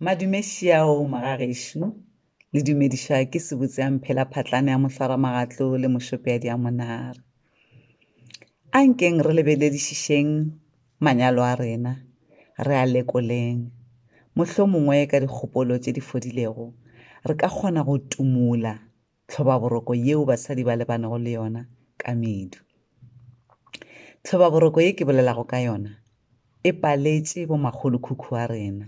Madumesiao magagešo le dumedišwa ke se botsang phela phatlane ya mohlwara magatlo le mošopeadi ya monare. A nkeng re lebeledišišeng manyalo a rena, re a lekoleng. Mohlomongwe ka dikgopolo tše di fodilego, re ka kgona go tumula tlhobaboroko yeo basadi ba lebanego le yona ka medu. Tlhobaboroko ye ke bolelago ka yona e paletše bomakgolokhukhu a rena,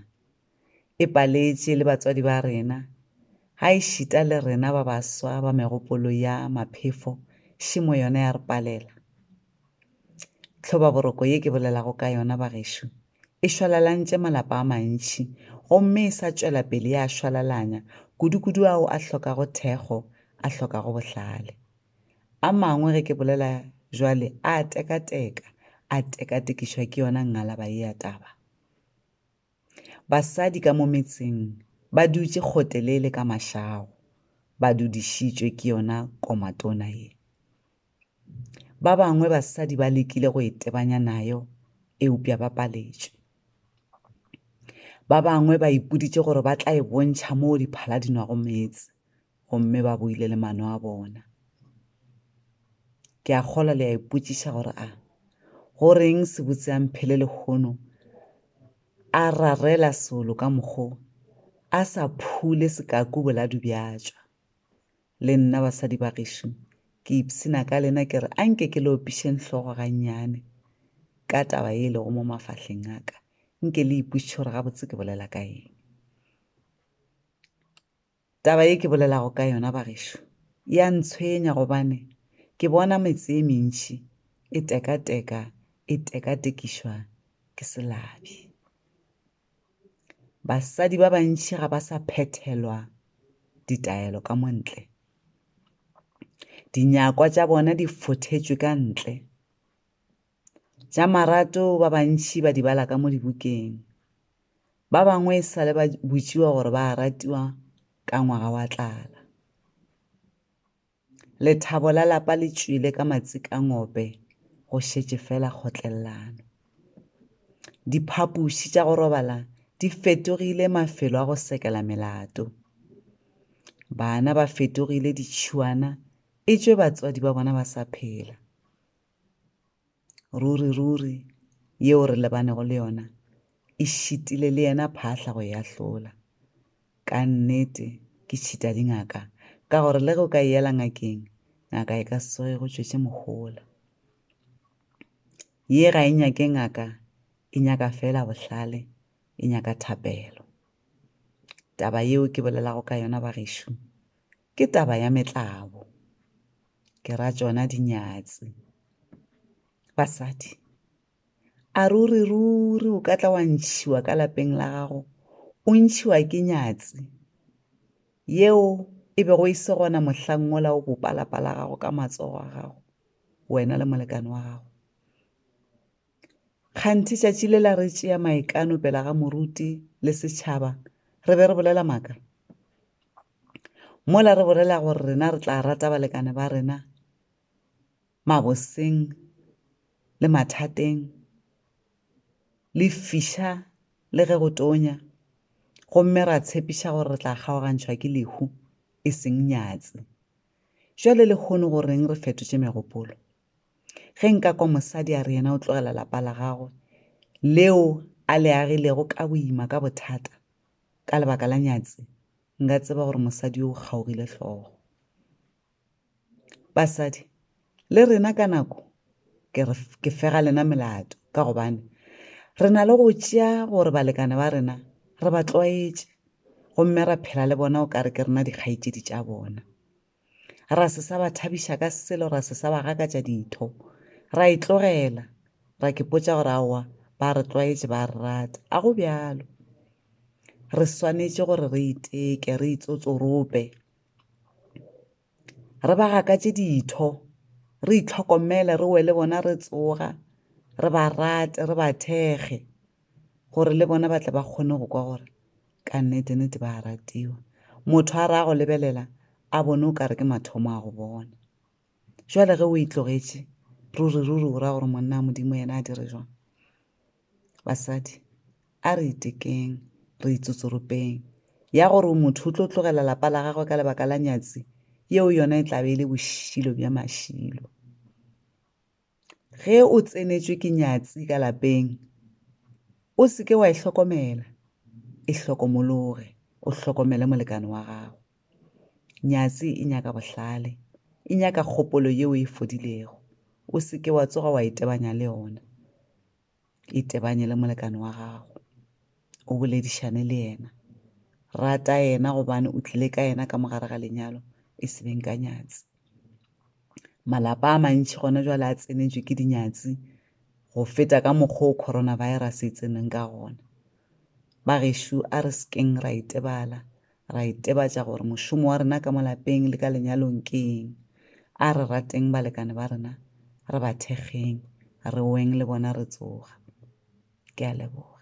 e paletše le batswadi ba rena, ga e šita le rena ba baswa ba megopolo ya maphefo, šimo yona ya re palela. Tlhobaboroko ye ke bolelago ka yona bagešo e šwalalantše malapa a mantši, gomme e sa tšwela pele ya šwalalanya kudu-kudu ao a hlokago thekgo, a hlokago bohlale. A mangwe ge ke bolela jwale a teka-teka, a teka-tekišwa ke yona ngalaba ye ya taba. Basadi ka mo metseng ba dutše kgotelele ka mašago, ba dudišitšwe ke yona komatona ye. Ba bangwe basadi ba lekile go itebanya nayo, eupša ba paletšwe. Ba bangwe ba ipuditše gore ba tla e bontšha moo diphala di nwago meetse, gomme ba boile le mano a bona. Ke a kgolwa le a ipotšiša gore goreng se botse a mphele lekgono a rarela solo ka mokgwa a sa phule sekaku boladu bjatšwa. Le nna basadi ba gešo ke ipsina ka lena ke re anke ke le opišeng hlogo gannyane ka taba ye lego mo mafahleng a ka, nke le ipotšiše gore gabotse ke bolela ka eng. Taba ye ke bolelago ka yona bagešo ya ntshwenya gobane ke bona metse e mentši e teka-teka, e teka-tekišwa ke selabi. Basadi ba bantši ga ba sa phethelwa ditaelo ka montle, dinyakwa tša bona di fothetšwe ka ntle, tša marato ba bantši ba di bala ka mo dibukeng, ba bangwe e sa le ba botšiwa gore ba ratiwa ka ngwaga wa tlala. Lethabo la lapa le tšwele ka matsika ngope, go šetše fela kgotlellano. Diphapuši tša go robala di fetogile mafelo a go sekela melato, bana ba fetogile ditšhuana e tšwe batswadi ba bona ba sa phela. Ruri yeo re lebanego le yona e šitile le yena phahla go ya hlola. Ka nnete ke tšhita dingaka ka gore le go ka ela ngakeng, ngaka e ka soe go tšwetše mogola. Ye ga e nyake ngaka, e nyaka fela bohlale, e nyaka thapelo. Taba yeo ke bolelago ka yona bagešo ke taba ya metlabo, ke ra tšona dinyatsi. Basadi a ruri o ka tla wa ntšhiwa ka lapeng la gago, o ntšhiwa ke nyatsi yeo e bego e se gona mohlang mola o bopalapala gago ka matsogo a gago, wena le molekane wa gago. Kganthe tšatši le la re tšea maikano pela ga moruti le setšhaba, re be re bolela maaka. Mola re bolela gore rena re tla rata balekane ba rena maboseng le mathateng, le fiša le ge go tonya, gomme ra tshepiša gore re tla kgaogantšhwa ke lehu e seng nyatsi. Jwale le kgone goreng re fetotše megopolo. Ge nka kwa mosadi a re yena o tlogela lapa la gagwe leo a le agilego ka boima ka bothata ka lebaka la nyatsi, nka tseba gore mosadi yo o kgaogile hlogo. Basadi le rena ka nako ke fega lena melato ka gobane re na le go tšea gore balekane ba rena re ba tlwaetše, gomme ra phela le bona o kare ke rena dikgaetšedi tša bona. Ra se sa ba thabiša ka selo, ra se sa ba gakatša ditho, ra e tlogela, ra ke potša gore aowa ba re tlwaetše ba re rata. A go bjalo, re swanetše gore re iteke, re itsotsorope, re ba gakatše ditho, re itlhokomele, re wele bona re tsoga, re ba rate, re ba thekge, gore le bona ba tle ba kgone go kwa gore ka nnete ba ratiwa. Motho a re a go lebelela a bone o kare ke mathomo a go bona. Jwale ge o itlogetše ruri o ra gore monna a modimo yena a dire jwang. Basadi a re itekeng, re itsotsoropeng ya gore motho o tlo tlogela lapa la gagwe ka lebaka la nyatsi yeo yona e tla be e le bošilo bja mašilo. Ge o tsenetšwe ke nyatsi ka lapeng o se ke wa e hlokomela, e hlokomologe, o hlokomele molekane wa gago. Nyatsi e nyaka bohlale, e nyaka kgopolo yeo e fodilego. O se ke wa tsoga wa itebanya le yona, itebanye le molekane wa gago, o boledišane le yena, rata yena gobane o tlile ka yena ka mogare ga lenyalo e se beng ka nyatsi. Malapa a mantši gona jwale a tsenetšwe ke dinyatsi go feta ka mokgwa o coronavirus e tseneng ka gona. Bagešo a re sekeng ra itebala, ra itebatša gore mošomo wa rena ka mo lapeng le ka lenyalong ke eng. A re rateng balekane ba rena, re ba thekgeng, re weng le bona re tsoga. Ke a leboga.